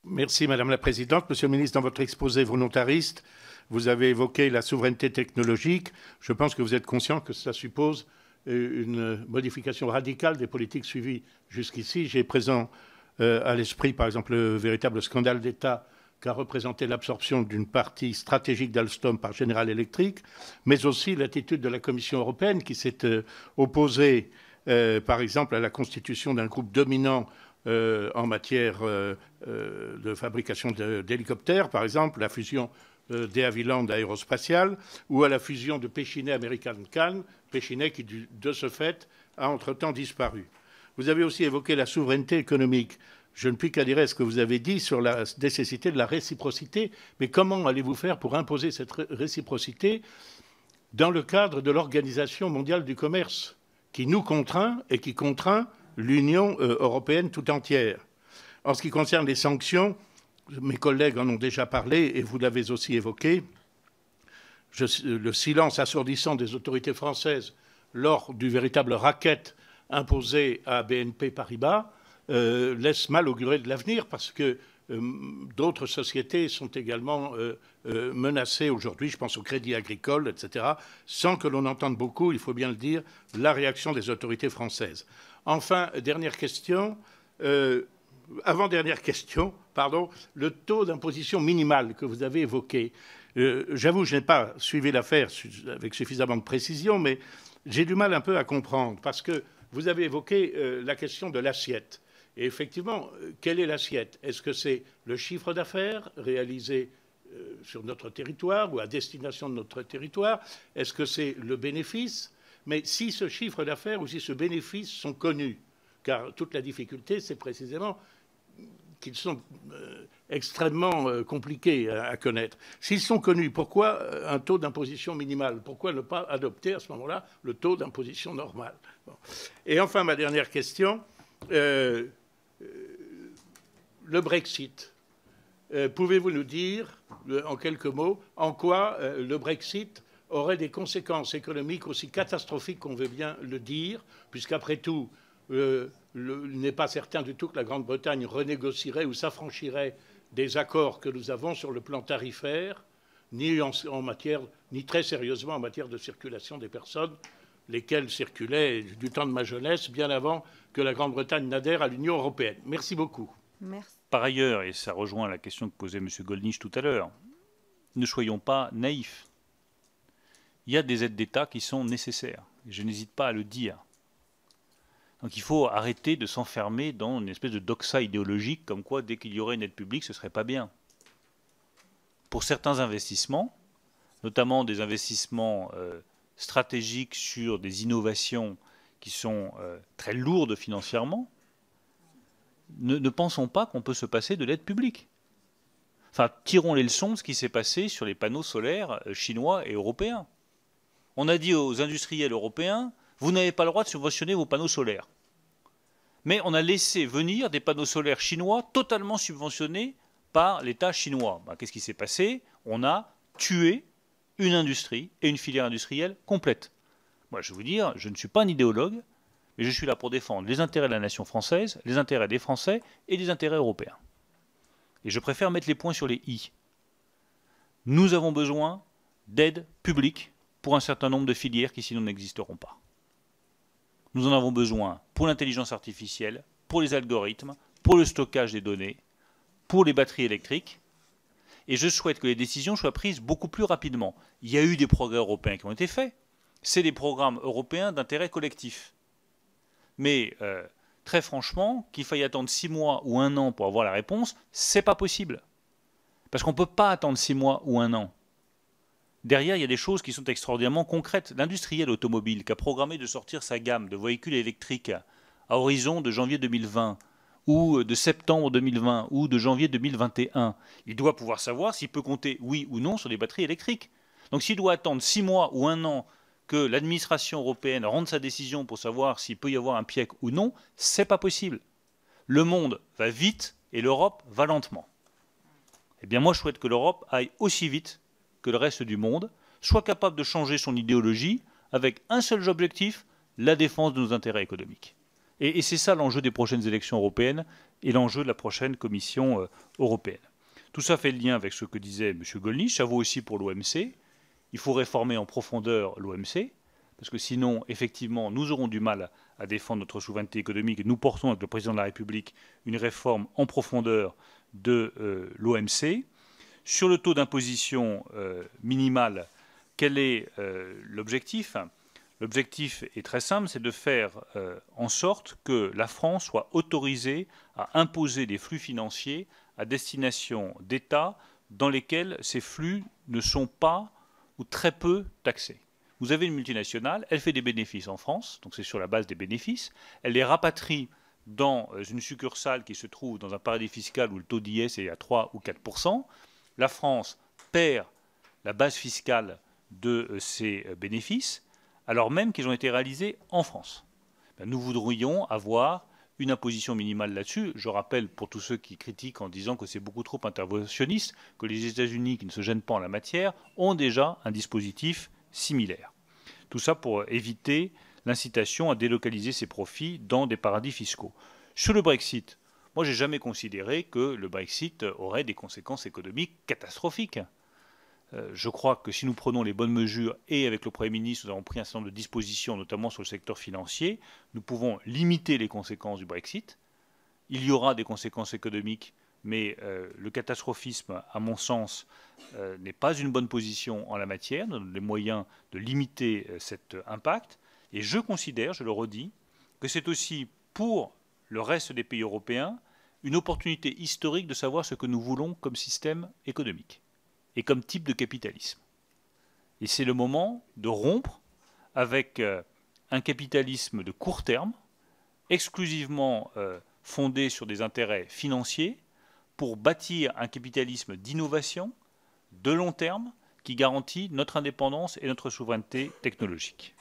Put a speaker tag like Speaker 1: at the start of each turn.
Speaker 1: Merci Madame la Présidente. Monsieur le Ministre, dans votre exposé volontariste, vous avez évoqué la souveraineté technologique. Je pense que vous êtes conscient que cela suppose une modification radicale des politiques suivies jusqu'ici. J'ai présent à l'esprit, par exemple, le véritable scandale d'État qu'a représenté l'absorption d'une partie stratégique d'Alstom par General Electric, mais aussi l'attitude de la Commission européenne qui s'est opposée, par exemple, à la constitution d'un groupe dominant en matière de fabrication d'hélicoptères, par exemple, la fusion de Havilland Aérospatiale, ou à la fusion de Péchinet American Can, Péchinet qui, de ce fait, a entre-temps disparu. Vous avez aussi évoqué la souveraineté économique. Je ne puis qu'adhérer à ce que vous avez dit sur la nécessité de la réciprocité, mais comment allez-vous faire pour imposer cette réciprocité dans le cadre de l'Organisation mondiale du commerce, qui nous contraint et qui contraint l'Union européenne tout entière? En ce qui concerne les sanctions, mes collègues en ont déjà parlé et vous l'avez aussi évoqué. Le silence assourdissant des autorités françaises lors du véritable racket imposé à BNP Paribas laisse mal augurer de l'avenir parce que d'autres sociétés sont également menacées aujourd'hui, je pense au Crédit Agricole, etc., sans que l'on entende beaucoup, il faut bien le dire, la réaction des autorités françaises. Enfin, dernière question, avant-dernière question, pardon, le taux d'imposition minimal que vous avez évoqué. J'avoue, je n'ai pas suivi l'affaire avec suffisamment de précision, mais j'ai du mal un peu à comprendre, parce que vous avez évoqué la question de l'assiette. Et effectivement, quelle est l'assiette? Est-ce que c'est le chiffre d'affaires réalisé sur notre territoire ou à destination de notre territoire? Est-ce que c'est le bénéfice? Mais si ce chiffre d'affaires ou si ce bénéfice sont connus, car toute la difficulté, c'est précisément qu'ils sont extrêmement compliqués à connaître. S'ils sont connus, pourquoi un taux d'imposition minimal? Pourquoi ne pas adopter à ce moment-là le taux d'imposition normal? Bon. Et enfin, ma dernière question, le Brexit. Pouvez-vous nous dire, en quelques mots, en quoi le Brexit aurait des conséquences économiques aussi catastrophiques qu'on veut bien le dire, puisqu'après tout, il n'est pas certain du tout que la Grande-Bretagne renégocierait ou s'affranchirait des accords que nous avons sur le plan tarifaire, ni très sérieusement en matière de circulation des personnes, lesquelles circulaient du temps de ma jeunesse, bien avant que la Grande-Bretagne n'adhère à l'Union européenne. Merci beaucoup.
Speaker 2: Merci.
Speaker 3: Par ailleurs, et ça rejoint la question que posait M. Gollnisch tout à l'heure, ne soyons pas naïfs. Il y a des aides d'État qui sont nécessaires. Et je n'hésite pas à le dire. Donc il faut arrêter de s'enfermer dans une espèce de doxa idéologique comme quoi dès qu'il y aurait une aide publique, ce ne serait pas bien. Pour certains investissements, notamment des investissements stratégiques sur des innovations qui sont très lourdes financièrement, ne pensons pas qu'on peut se passer de l'aide publique. Enfin, tirons les leçons de ce qui s'est passé sur les panneaux solaires chinois et européens. On a dit aux industriels européens, vous n'avez pas le droit de subventionner vos panneaux solaires. Mais on a laissé venir des panneaux solaires chinois totalement subventionnés par l'État chinois. Ben, qu'est-ce qui s'est passé? On a tué une industrie et une filière industrielle complète. Moi, je vais vous dire, je ne suis pas un idéologue, mais je suis là pour défendre les intérêts de la nation française, les intérêts des Français et les intérêts européens. Et je préfère mettre les points sur les i. Nous avons besoin d'aide publique pour un certain nombre de filières qui sinon n'existeront pas. Nous en avons besoin pour l'intelligence artificielle, pour les algorithmes, pour le stockage des données, pour les batteries électriques. Et je souhaite que les décisions soient prises beaucoup plus rapidement. Il y a eu des progrès européens qui ont été faits. C'est des programmes européens d'intérêt collectif. Mais très franchement, qu'il faille attendre 6 mois ou 1 an pour avoir la réponse, c'est pas possible. Parce qu'on ne peut pas attendre 6 mois ou 1 an. Derrière, il y a des choses qui sont extraordinairement concrètes. L'industriel automobile qui a programmé de sortir sa gamme de véhicules électriques à horizon de janvier 2020 ou de septembre 2020 ou de janvier 2021, il doit pouvoir savoir s'il peut compter oui ou non sur des batteries électriques. Donc s'il doit attendre 6 mois ou 1 an que l'administration européenne rende sa décision pour savoir s'il peut y avoir un piège ou non, c'est pas possible. Le monde va vite et l'Europe va lentement. Eh bien moi je souhaite que l'Europe aille aussi vite que le reste du monde, soit capable de changer son idéologie avec un seul objectif, la défense de nos intérêts économiques. Et c'est ça l'enjeu des prochaines élections européennes. et l'enjeu de la prochaine Commission européenne. Tout ça fait le lien avec ce que disait M. Gollnisch, ça vaut aussi pour l'OMC. Il faut réformer en profondeur l'OMC, parce que sinon, effectivement, nous aurons du mal à défendre notre souveraineté économique. Nous portons avec le Président de la République une réforme en profondeur de l'OMC. Sur le taux d'imposition minimal, quel est l'objectif ? L'objectif est très simple, c'est de faire en sorte que la France soit autorisée à imposer des flux financiers à destination d'États dans lesquels ces flux ne sont pas ou très peu taxés. Vous avez une multinationale, elle fait des bénéfices en France, donc c'est sur la base des bénéfices, elle les rapatrie dans une succursale qui se trouve dans un paradis fiscal où le taux d'IS est à 3 ou 4%. La France perd la base fiscale de ces bénéfices, alors même qu'ils ont été réalisés en France. Nous voudrions avoir une imposition minimale là-dessus. Je rappelle pour tous ceux qui critiquent en disant que c'est beaucoup trop interventionniste, que les États-Unis, qui ne se gênent pas en la matière, ont déjà un dispositif similaire. Tout ça pour éviter l'incitation à délocaliser ses profits dans des paradis fiscaux. Sur le Brexit, moi, je n'ai jamais considéré que le Brexit aurait des conséquences économiques catastrophiques. Je crois que si nous prenons les bonnes mesures, et avec le Premier ministre, nous avons pris un certain nombre de dispositions, notamment sur le secteur financier, nous pouvons limiter les conséquences du Brexit. Il y aura des conséquences économiques, mais le catastrophisme, à mon sens, n'est pas une bonne position en la matière. Nous avons les moyens de limiter cet impact. Et je considère, je le redis, que c'est aussi pour le reste des pays européens une opportunité historique de savoir ce que nous voulons comme système économique et comme type de capitalisme. Et c'est le moment de rompre avec un capitalisme de court terme, exclusivement fondé sur des intérêts financiers, pour bâtir un capitalisme d'innovation, de long terme, qui garantit notre indépendance et notre souveraineté technologique.